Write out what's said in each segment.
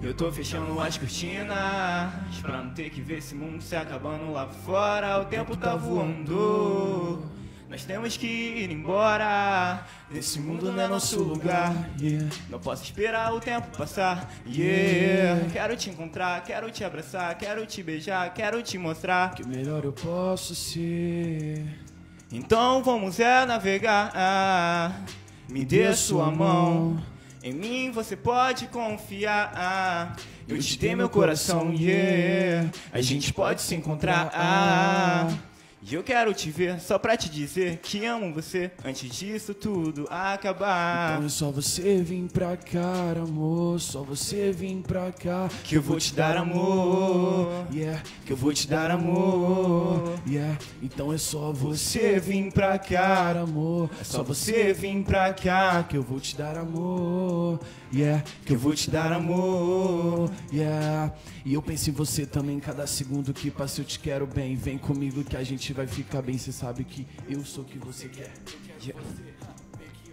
Eu tô fechando as cortinas pra não ter que ver esse mundo se acabando lá fora. O tempo tá voando, nós temos que ir embora. Esse mundo não é nosso lugar, yeah. Não posso esperar o tempo passar, yeah. Quero te encontrar, quero te abraçar, quero te beijar, quero te mostrar que melhor eu posso ser. Então vamos navegar, me dê sua mão. Em mim você pode confiar. Eu te dei meu coração, yeah. A gente pode se encontrar. E eu quero te ver só pra te dizer que amo você antes disso tudo acabar. Então é só você vir pra cá, amor. Só você vir pra cá que eu vou te dar amor, yeah. Que eu vou te dar amor, yeah. Então é só você vir pra cá, amor. É só você vir pra cá que eu vou te dar amor, yeah. Que eu vou te dar amor, yeah. E eu penso em você também cada segundo que passa, eu te quero bem. Vem comigo que a gente vai ficar bem. Cê sabe que eu sou o que você quer, yeah.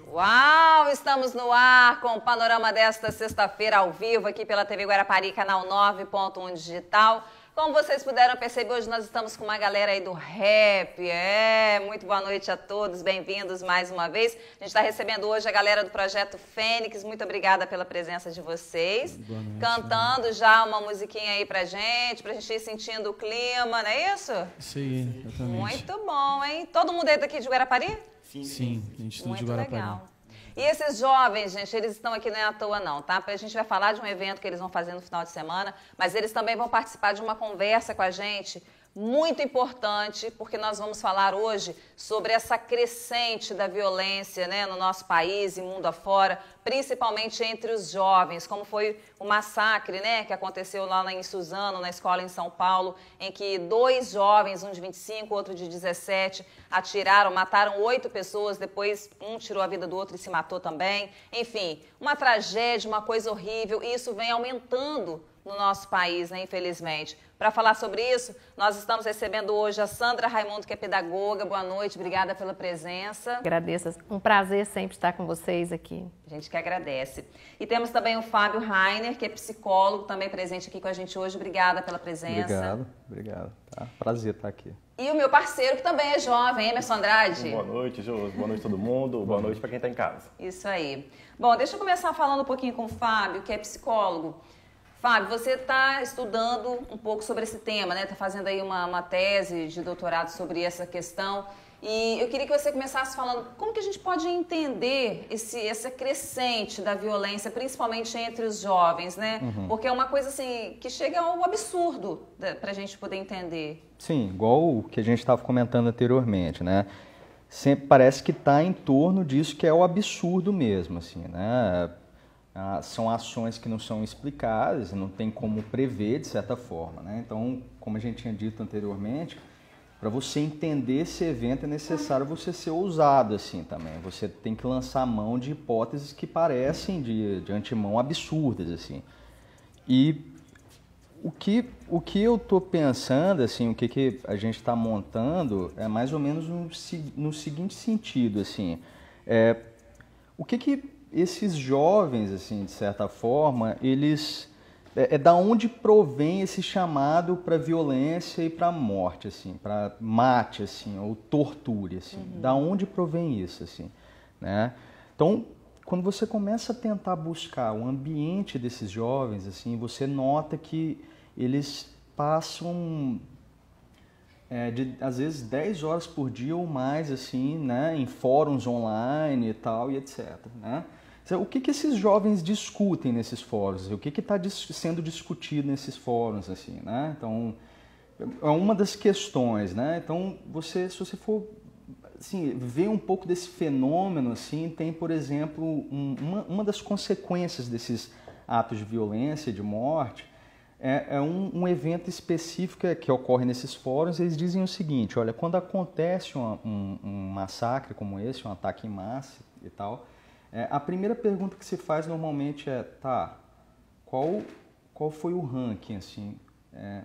Uau, estamos no ar com o panorama desta sexta-feira ao vivo aqui pela TV Guarapari, canal 9.1 Digital. Como vocês puderam perceber, hoje nós estamos com uma galera aí do rap. Muito boa noite a todos, bem-vindos mais uma vez. A gente está recebendo hoje a galera do Projeto Fênix. Muito obrigada pela presença de vocês. Boa noite, cantando já uma musiquinha aí pra gente ir sentindo o clima, não é isso? Isso aí, exatamente. Muito bom, hein? Todo mundo aí daqui de Guarapari? Sim, a gente tudo muito de Guarapari. Legal. E esses jovens, gente, eles estão aqui não é à toa não, tá? A gente vai falar de um evento que eles vão fazer no final de semana, mas eles também vão participar de uma conversa com a gente muito importante, porque nós vamos falar hoje sobre essa crescente da violência, né, no nosso país e mundo afora, principalmente entre os jovens, como foi o massacre, né, que aconteceu lá em Suzano, na escola em São Paulo, em que 2 jovens, um de 25, outro de 17, atiraram, mataram 8 pessoas, depois um tirou a vida do outro e se matou também. Enfim, uma tragédia, uma coisa horrível, e isso vem aumentando no nosso país, né, infelizmente. Para falar sobre isso, nós estamos recebendo hoje a Sandra Raimundo, que é pedagoga. Boa noite, obrigada pela presença. Agradeço, um prazer sempre estar com vocês aqui. A gente que agradece. E temos também o Fábio Rainer, que é psicólogo, também presente aqui com a gente hoje. Obrigada pela presença. Obrigado. Tá? Prazer estar aqui. E o meu parceiro, que também é jovem, Emerson Andrade. Boa noite, Josi. Boa noite a todo mundo. Boa noite para quem está em casa. Isso aí. Bom, deixa eu começar falando um pouquinho com o Fábio, que é psicólogo. Fábio, você está estudando um pouco sobre esse tema, né? Está fazendo aí uma tese de doutorado sobre essa questão. E eu queria que você começasse falando como que a gente pode entender essa crescente da violência, principalmente entre os jovens, né? Porque é uma coisa assim que chega ao absurdo para a gente poder entender. Sim, igual o que a gente estava comentando anteriormente, né? Sempre parece que está em torno disso que é o absurdo mesmo, assim, né? São ações que não são explicadas, não tem como prever de certa forma, né? Então, como a gente tinha dito anteriormente, para você entender esse evento é necessário você ser ousado assim também. Você tem que lançar mão de hipóteses que parecem de antemão absurdas assim. E o que eu estou pensando, assim, o que a gente está montando é mais ou menos no seguinte sentido, assim, o que esses jovens, assim, de certa forma, eles da onde provém esse chamado para violência e para morte, assim, para mate, assim, ou torture, assim, da onde provém isso, assim, né? Então, quando você começa a tentar buscar o ambiente desses jovens, assim, você nota que eles passam às vezes 10 horas por dia ou mais, assim, né, em fóruns online e tal, e etc, né? O que esses jovens discutem nesses fóruns? O que está sendo discutido nesses fóruns, assim, né? Então, é uma das questões, né? Então, se você for assim, ver um pouco desse fenômeno, assim, tem, por exemplo, uma das consequências desses atos de violência, de morte, é um evento específico que ocorre nesses fóruns. Eles dizem o seguinte: olha, quando acontece um massacre como esse, um ataque em massa e tal, a primeira pergunta que se faz normalmente é, tá, qual foi o ranking, assim,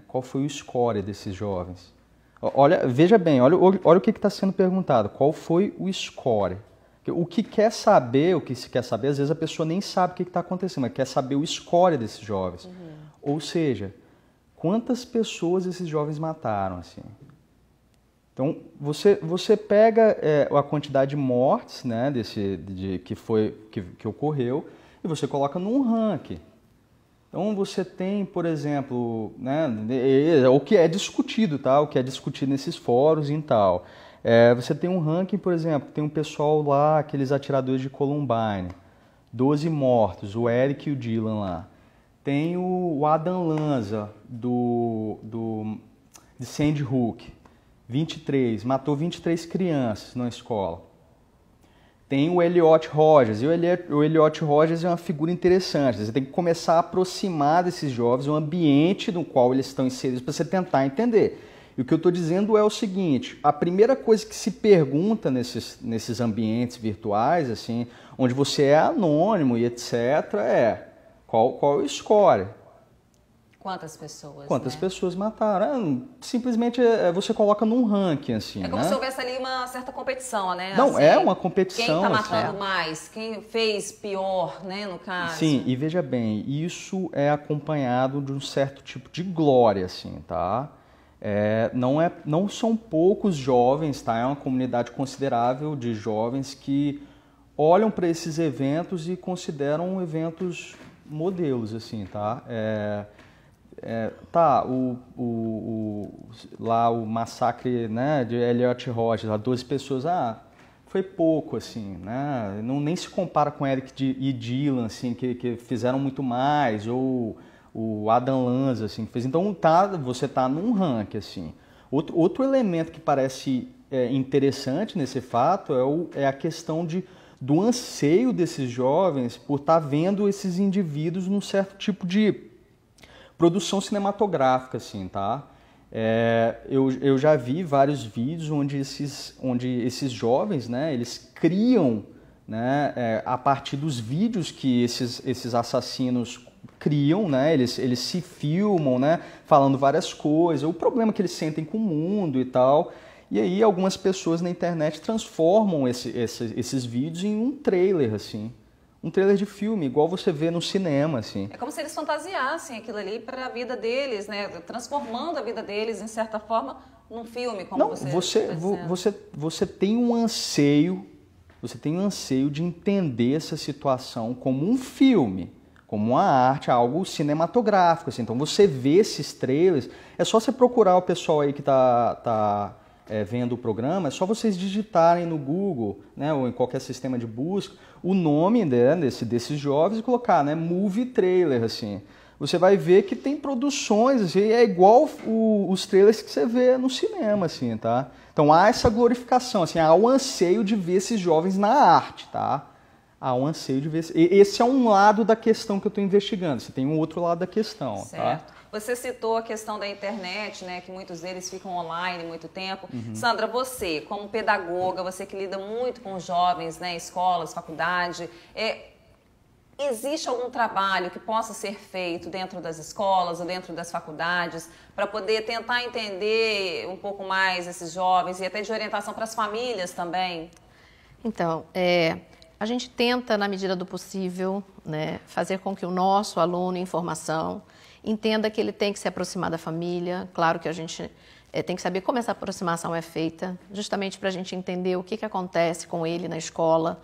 qual foi o score desses jovens? Olha, veja bem, olha o que está sendo perguntado, qual foi o score, O que quer saber, o que se quer saber, às vezes a pessoa nem sabe o que está acontecendo, mas quer saber o score desses jovens. Ou seja, quantas pessoas esses jovens mataram, assim. Então, você pega a quantidade de mortes, né, que ocorreu, e você coloca num ranking. Então, você tem, por exemplo, né, o que é discutido, tá? O que é discutido nesses fóruns e tal. Você tem um ranking, por exemplo, tem um pessoal lá, aqueles atiradores de Columbine, 12 mortos, o Eric e o Dylan lá. Tem o Adam Lanza, de Sandy Hook, 23, matou 23 crianças na escola. Tem o Elliot Rodgers, e o Elliot Rodgers é uma figura interessante. Você tem que começar a aproximar desses jovens, o ambiente no qual eles estão inseridos, para você tentar entender. E o que eu estou dizendo é o seguinte, a primeira coisa que se pergunta nesses ambientes virtuais, assim, onde você é anônimo e etc., qual é o score? Quantas pessoas, Quantas né? pessoas mataram? Simplesmente você coloca num ranking, assim, É como né? se houvesse ali uma certa competição, né? Não, assim, é uma competição. Quem está matando assim. mais, quem fez pior, né, no caso. Sim, e veja bem, isso é acompanhado de um certo tipo de glória, assim, tá? Não são poucos jovens, tá? É uma comunidade considerável de jovens que olham para esses eventos e consideram eventos modelos, assim, tá? Lá o massacre, né, de Elliot Rodgers, lá 12 pessoas, foi pouco, assim, né? Nem se compara com Eric e Dylan, assim, que fizeram muito mais, ou o Adam Lanza, assim, que fez. Então, você tá num ranking, assim. Outro elemento que parece interessante nesse fato é a questão do anseio desses jovens por estar vendo esses indivíduos num certo tipo de produção cinematográfica, assim, tá? Eu já vi vários vídeos onde esses jovens, né, eles criam, né, a partir dos vídeos que esses assassinos criam, né, eles se filmam, né, falando várias coisas, o problema que eles sentem com o mundo e tal. E aí algumas pessoas na internet transformam esses vídeos em um trailer, assim. Um trailer de filme, igual você vê no cinema, assim. É como se eles fantasiassem aquilo ali para a vida deles, né? Transformando a vida deles, em certa forma, num filme, como você tem um anseio, de entender essa situação como um filme, como uma arte, algo cinematográfico, assim. Então você vê esses trailers, é só você procurar o pessoal aí que tá vendo o programa, é só vocês digitarem no Google, né, ou em qualquer sistema de busca, o nome, né, desses jovens e colocar, né, movie trailer, assim. Você vai ver que tem produções, assim, é igual os trailers que você vê no cinema, assim, tá? Então há essa glorificação, assim, há o anseio de ver esses jovens na arte, tá? Há um anseio de ver... Esse é um lado da questão que eu estou investigando, você tem um outro lado da questão, certo. Tá? Você citou a questão da internet, né, que muitos deles ficam online muito tempo. Sandra, você, como pedagoga, você que lida muito com os jovens, né, escolas, faculdade, existe algum trabalho que possa ser feito dentro das escolas ou dentro das faculdades para poder tentar entender um pouco mais esses jovens e até de orientação para as famílias também? Então, a gente tenta, na medida do possível, né, fazer com que o nosso aluno em formação entenda que ele tem que se aproximar da família. Claro que a gente tem que saber como essa aproximação é feita, justamente para a gente entender o que acontece com ele na escola.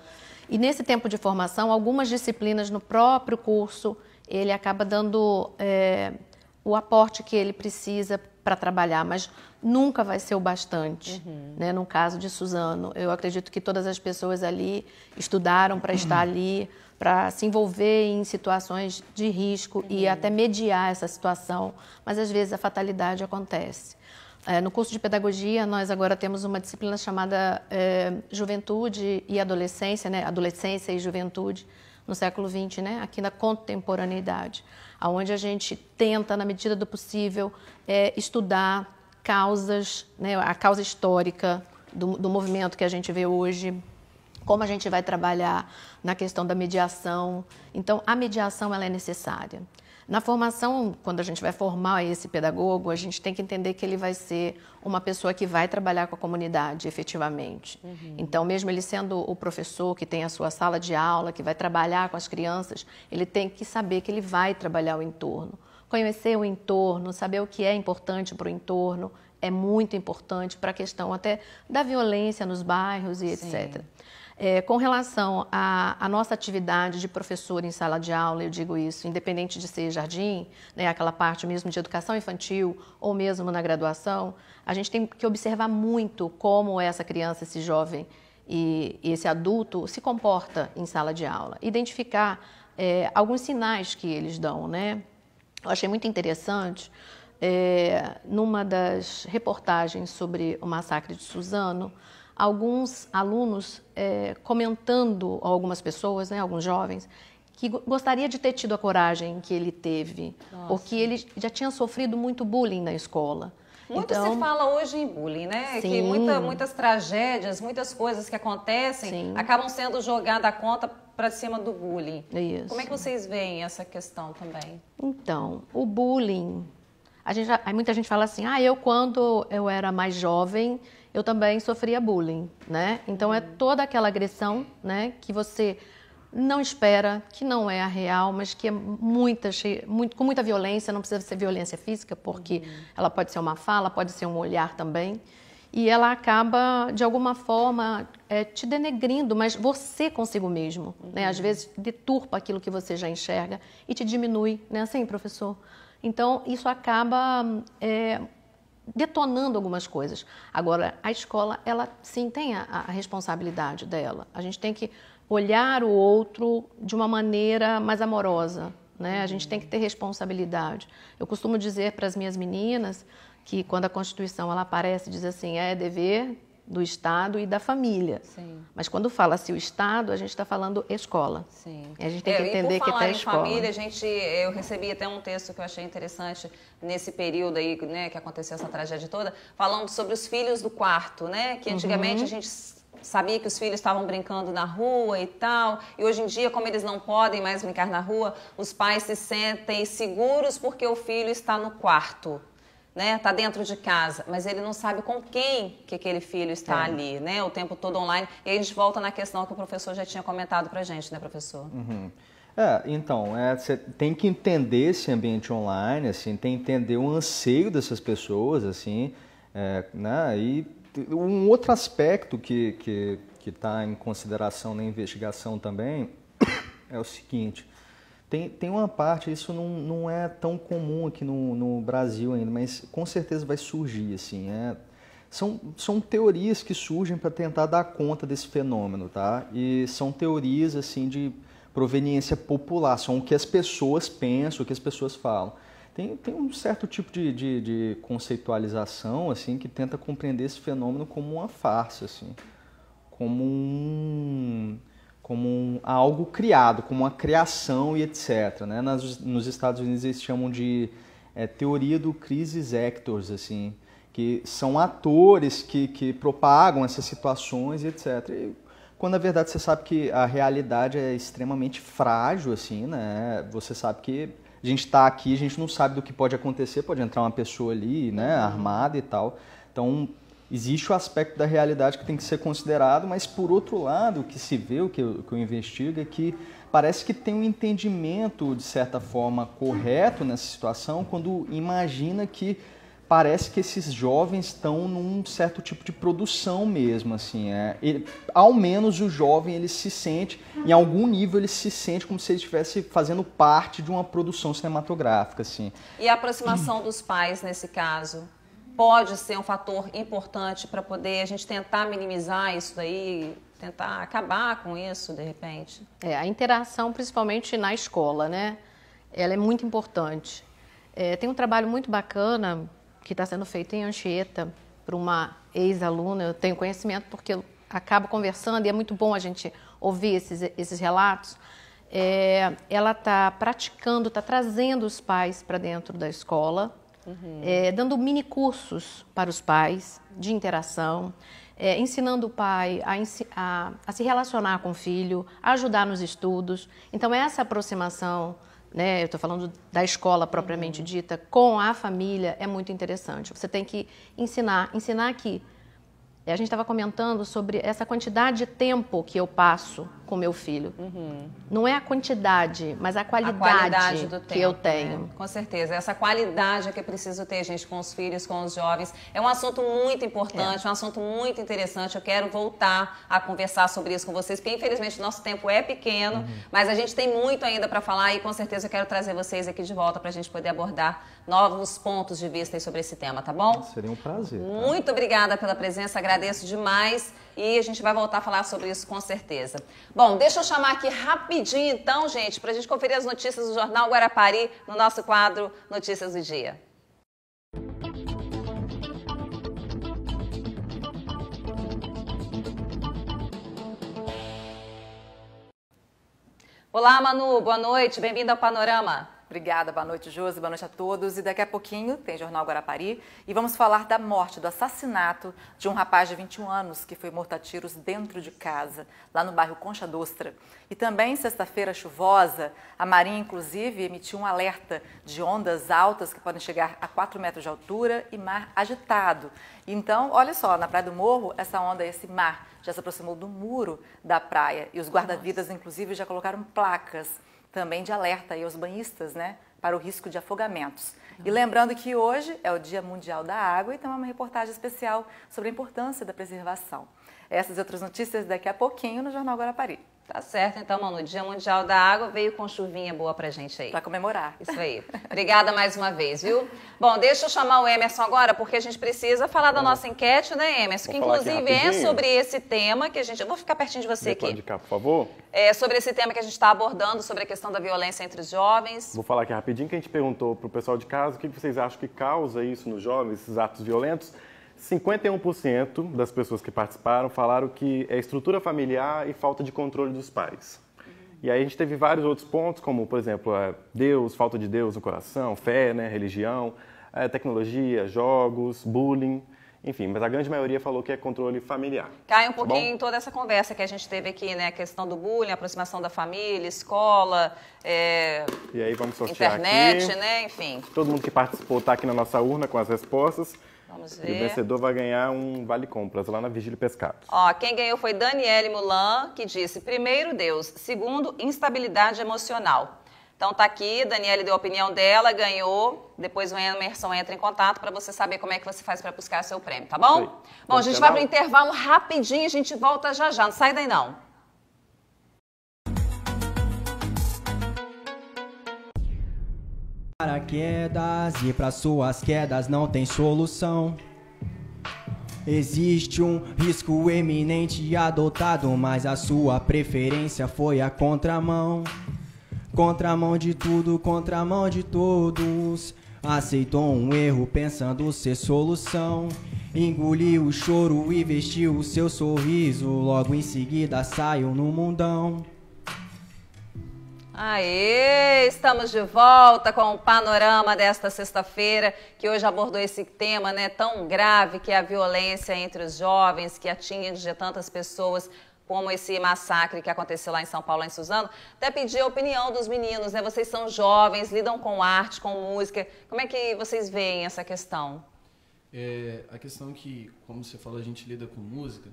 E nesse tempo de formação, algumas disciplinas no próprio curso, ele acaba dando o aporte que ele precisa para trabalhar, mas nunca vai ser o bastante. Né? No caso de Suzano, eu acredito que todas as pessoas ali estudaram para estar ali, para se envolver em situações de risco e até mediar essa situação, mas às vezes a fatalidade acontece. No curso de pedagogia, nós agora temos uma disciplina chamada Juventude e Adolescência, né? Adolescência e Juventude no século XX, né? Aqui na contemporaneidade, onde a gente tenta, na medida do possível, estudar causas, né? A causa histórica do movimento que a gente vê hoje, como a gente vai trabalhar na questão da mediação. Então, a mediação ela é necessária. Na formação, quando a gente vai formar esse pedagogo, a gente tem que entender que ele vai ser uma pessoa que vai trabalhar com a comunidade, efetivamente. Então, mesmo ele sendo o professor que tem a sua sala de aula, que vai trabalhar com as crianças, ele tem que saber que ele vai trabalhar o entorno. Conhecer o entorno, saber o que é importante para o entorno, é muito importante para a questão até da violência nos bairros e etc. Com relação à nossa atividade de professor em sala de aula, eu digo isso, independente de ser jardim, né, aquela parte mesmo de educação infantil ou mesmo na graduação, a gente tem que observar muito como essa criança, esse jovem e esse adulto se comporta em sala de aula. Identificar alguns sinais que eles dão, né? Eu achei muito interessante, numa das reportagens sobre o massacre de Suzano, alguns alunos comentando, algumas pessoas, né, alguns jovens, que gostaria de ter tido a coragem que ele teve, porque ele já tinha sofrido muito bullying na escola. Muito se fala hoje em bullying, né? Sim. Que muitas tragédias, muitas coisas que acontecem acabam sendo jogadas à conta para cima do bullying. Isso. Como é que vocês veem essa questão também? Então, o bullying, muita gente fala assim, quando eu era mais jovem, eu também sofria bullying, né? Então, é toda aquela agressão, né, que você não espera, que não é a real, mas que é com muita violência, não precisa ser violência física, porque ela pode ser uma fala, pode ser um olhar também, e ela acaba, de alguma forma, te denegrindo, mas você consigo mesmo, né? Às vezes deturpa aquilo que você já enxerga e te diminui, né? Assim, professor? Então, isso acaba detonando algumas coisas. Agora, a escola, ela sim tem a responsabilidade dela. A gente tem que olhar o outro de uma maneira mais amorosa, né? A gente tem que ter responsabilidade. Eu costumo dizer para as minhas meninas que quando a Constituição ela aparece, diz assim, é dever do Estado e da família. Sim. Mas quando fala-se o Estado, a gente está falando escola. Sim. E a gente tem que entender que até a escola. Família, eu recebi até um texto que eu achei interessante nesse período aí, né, que aconteceu essa tragédia toda, falando sobre os filhos do quarto, né? Que antigamente a gente sabia que os filhos estavam brincando na rua e tal, e hoje em dia, como eles não podem mais brincar na rua, os pais se sentem seguros porque o filho está no quarto, né? Está dentro de casa, mas ele não sabe com quem que aquele filho está ali, né? O tempo todo online. E aí a gente volta na questão que o professor já tinha comentado para a gente, né, professor? Então, você tem que entender esse ambiente online, assim, tem que entender o anseio dessas pessoas, assim, né? E um outro aspecto que está em consideração na investigação também é o seguinte: tem uma parte, isso não é tão comum aqui no Brasil ainda, mas com certeza vai surgir, assim, são teorias que surgem para tentar dar conta desse fenômeno, tá? E são teorias, assim, de proveniência popular, são o que as pessoas pensam, o que as pessoas falam. Tem um certo tipo de conceitualização, assim, que tenta compreender esse fenômeno como uma farsa, assim, como algo criado, como uma criação e etc. Né? Nos Estados Unidos eles chamam de teoria do crisis actors, assim, que são atores que propagam essas situações e etc. E, quando na verdade você sabe que a realidade é extremamente frágil, assim, né? Você sabe que a gente está aqui, a gente não sabe do que pode acontecer, pode entrar uma pessoa ali, né, armada e tal. Então, existe o aspecto da realidade que tem que ser considerado, mas por outro lado, o que se vê, o que eu investigo, é que parece que tem um entendimento, de certa forma, correto nessa situação, quando imagina que parece que esses jovens estão num certo tipo de produção mesmo, assim, ao menos o jovem, ele se sente, em algum nível ele se sente como se ele estivesse fazendo parte de uma produção cinematográfica, assim. E a aproximação dos pais, nesse caso, pode ser um fator importante para poder a gente tentar minimizar isso daí, tentar acabar com isso, de repente? A interação, principalmente na escola, né? Ela é muito importante. Tem um trabalho muito bacana que está sendo feito em Anchieta por uma ex-aluna. Eu tenho conhecimento porque eu acabo conversando e é muito bom a gente ouvir esses relatos. Ela está praticando, está trazendo os pais para dentro da escola, dando mini cursos para os pais de interação, ensinando o pai a se relacionar com o filho, a ajudar nos estudos. Então, essa aproximação né, eu estou falando da escola propriamente dita, com a família, é muito interessante. Você tem que ensinar que a gente estava comentando sobre essa quantidade de tempo que eu passo com meu filho. Não é a quantidade, mas a qualidade do que tempo, eu tenho. né? Com certeza. Essa qualidade é que é preciso ter, gente, com os filhos, com os jovens. É um assunto muito importante, um assunto muito interessante. Eu quero voltar a conversar sobre isso com vocês, porque infelizmente o nosso tempo é pequeno, mas a gente tem muito ainda para falar e com certeza eu quero trazer vocês aqui de volta para a gente poder abordar novos pontos de vista aí sobre esse tema, tá bom? Seria um prazer. Tá? Muito obrigada pela presença, agradeço demais e a gente vai voltar a falar sobre isso com certeza. Bom, deixa eu chamar aqui rapidinho então, gente, para a gente conferir as notícias do Jornal Guarapari no nosso quadro Notícias do Dia. Olá, Manu, boa noite, bem-vinda ao Panorama. Obrigada, boa noite, Josi, boa noite a todos. E daqui a pouquinho tem Jornal Guarapari e vamos falar da morte, do assassinato de um rapaz de 21 anos que foi morto a tiros dentro de casa, lá no bairro Concha d'Ostra. E também, sexta-feira chuvosa, a Marinha, inclusive, emitiu um alerta de ondas altas que podem chegar a 4 metros de altura e mar agitado. Então, olha só, na Praia do Morro, essa onda, esse mar, já se aproximou do muro da praia e os guarda-vidas, inclusive, já colocaram placas também de alerta aí aos banhistas, né, para o risco de afogamentos. E lembrando que hoje é o Dia Mundial da Água e tem uma reportagem especial sobre a importância da preservação. Essas e outras notícias daqui a pouquinho no Jornal Guarapari. Tá certo, então, Manu, Dia Mundial da Água veio com chuvinha boa pra gente aí. Para comemorar. Isso aí. Obrigada mais uma vez, viu? Bom, deixa eu chamar o Emerson agora, porque a gente precisa falar da nossa enquete, né, Emerson? Que inclusive é sobre esse tema que a gente... Eu vou ficar pertinho de você aqui. Pode cá, por favor. É sobre esse tema que a gente está abordando, sobre a questão da violência entre os jovens. Vou falar aqui rapidinho que a gente perguntou para o pessoal de casa o que vocês acham que causa isso nos jovens, esses atos violentos. 51% das pessoas que participaram falaram que é estrutura familiar e falta de controle dos pais. E aí a gente teve vários outros pontos, como, por exemplo, Deus, falta de Deus no coração, fé, né, religião, tecnologia, jogos, bullying, enfim. Mas a grande maioria falou que é controle familiar. Cai um pouquinho em toda essa conversa que a gente teve aqui, né? A questão do bullying, a aproximação da família, escola, e aí vamos sortear internet, aqui. né? Enfim. Todo mundo que participou está aqui na nossa urna com as respostas. Vamos ver. E o vencedor vai ganhar um vale-compras lá na Vigília Pescados. Ó, quem ganhou foi Daniele Mulan, que disse, primeiro, Deus, segundo, instabilidade emocional. Então tá aqui, Daniele deu a opinião dela, ganhou, depois o Emerson entra em contato para você saber como é que você faz para buscar seu prêmio, tá bom? Bom, a gente vai para o intervalo rapidinho, a gente volta já já, não sai daí não. Paraquedas e para suas quedas não tem solução. Existe um risco eminente adotado, mas a sua preferência foi a contramão. Contramão de tudo, contramão de todos. Aceitou um erro pensando ser solução. Engoliu o choro e vestiu o seu sorriso. Logo em seguida saiu no mundão. Aê, estamos de volta com o panorama desta sexta-feira, que hoje abordou esse tema, né, tão grave que é a violência entre os jovens, que atinge tantas pessoas, como esse massacre que aconteceu lá em São Paulo, lá em Suzano. Até pedir a opinião dos meninos, né? Vocês são jovens, lidam com arte, com música. Como é que vocês veem essa questão? A questão que, como você falou, a gente lida com música.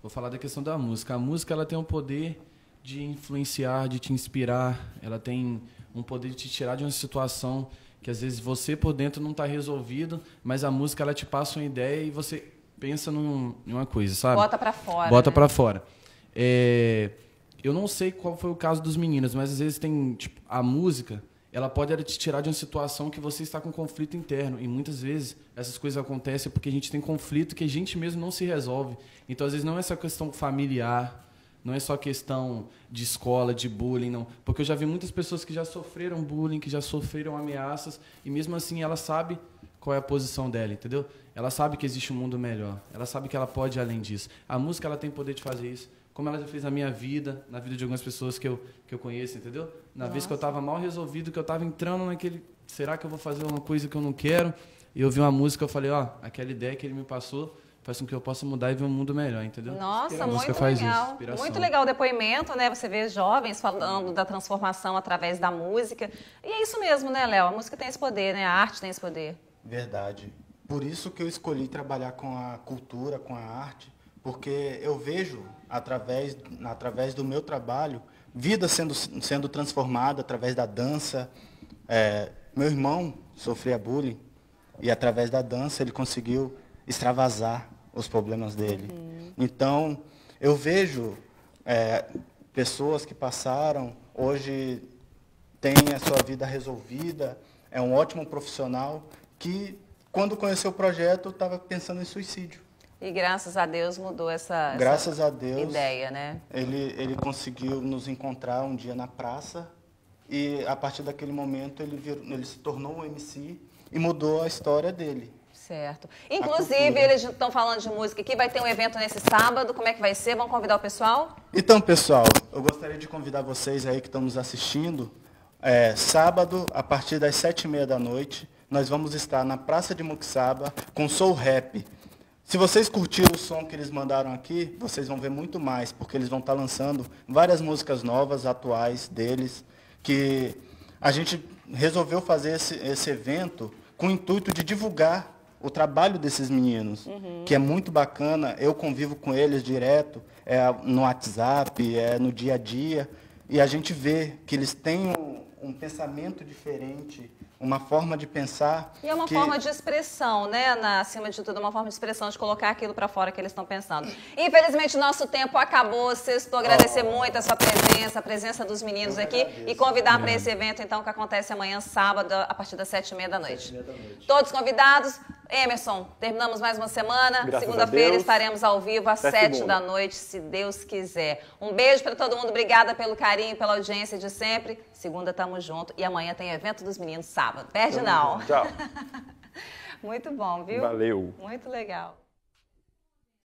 Vou falar da questão da música. A música, ela tem um poder de influenciar, de te inspirar. Ela tem um poder de te tirar de uma situação que às vezes você por dentro não está resolvido, mas a música ela te passa uma ideia e você pensa em uma coisa, sabe? Bota pra fora. Bota né? pra fora. Eu não sei qual foi o caso dos meninos, mas às vezes tem, tipo, a música, ela pode te tirar de uma situação que você está com conflito interno. E muitas vezes essas coisas acontecem porque a gente tem conflito que a gente mesmo não se resolve. Então, às vezes, não é só questão familiar, não é só questão de escola, de bullying, não. Porque eu já vi muitas pessoas que já sofreram bullying, que já sofreram ameaças, e mesmo assim ela sabe qual é a posição dela, entendeu? Ela sabe que existe um mundo melhor. Ela sabe que ela pode ir além disso. A música ela tem poder de fazer isso. Como ela já fez na minha vida, na vida de algumas pessoas que eu conheço, entendeu? Na vez que eu estava mal resolvido, que eu estava entrando naquele... Será que eu vou fazer uma coisa que eu não quero? E eu vi uma música, eu falei, ó, aquela ideia que ele me passou faz com que eu possa mudar e ver um mundo melhor, entendeu? Nossa, A música muito faz legal. isso, inspiração. Muito legal o depoimento, né? Você vê jovens falando da transformação através da música. E é isso mesmo, né, Léo? A música tem esse poder, né? A arte tem esse poder. Verdade. Por isso que eu escolhi trabalhar com a cultura, com a arte, porque eu vejo, através do meu trabalho, vida sendo transformada através da dança. Meu irmão sofria bullying e, através da dança, ele conseguiu extravasar os problemas dele. Então, eu vejo pessoas que passaram, hoje têm a sua vida resolvida, é um ótimo profissional que, quando conheceu o projeto, estava pensando em suicídio. E graças a Deus mudou essa ideia, né? Ele conseguiu nos encontrar um dia na praça e, a partir daquele momento, ele se tornou um MC e mudou a história dele. Certo. Inclusive, eles estão falando de música aqui, vai ter um evento nesse sábado, como é que vai ser? Vamos convidar o pessoal? Então, pessoal, eu gostaria de convidar vocês aí que estão nos assistindo. Sábado, a partir das 7h30 da noite, nós vamos estar na Praça de Muxaba com Soul Rap. Se vocês curtiram o som que eles mandaram aqui, vocês vão ver muito mais, porque eles vão estar lançando várias músicas novas, atuais deles, que a gente resolveu fazer esse evento com o intuito de divulgar o trabalho desses meninos, que é muito bacana. Eu convivo com eles direto, no WhatsApp, no dia a dia, e a gente vê que eles têm um pensamento diferente, uma forma de pensar. E é uma forma de expressão, né? Acima de tudo, uma forma de expressão, de colocar aquilo para fora que eles estão pensando. Infelizmente, nosso tempo acabou. Sextou, agradecer muito a sua presença, a presença dos meninos aqui e convidar para esse evento, então, que acontece amanhã, sábado, a partir das 7h30 da noite. Todos convidados. Emerson, terminamos mais uma semana. Segunda-feira estaremos ao vivo às 7h da noite, se Deus quiser. Um beijo para todo mundo. Obrigada pelo carinho, pela audiência de sempre. Segunda, tamo junto. E amanhã tem evento dos meninos, sábado. Perde não. Tchau. Muito bom, viu? Valeu. Muito legal.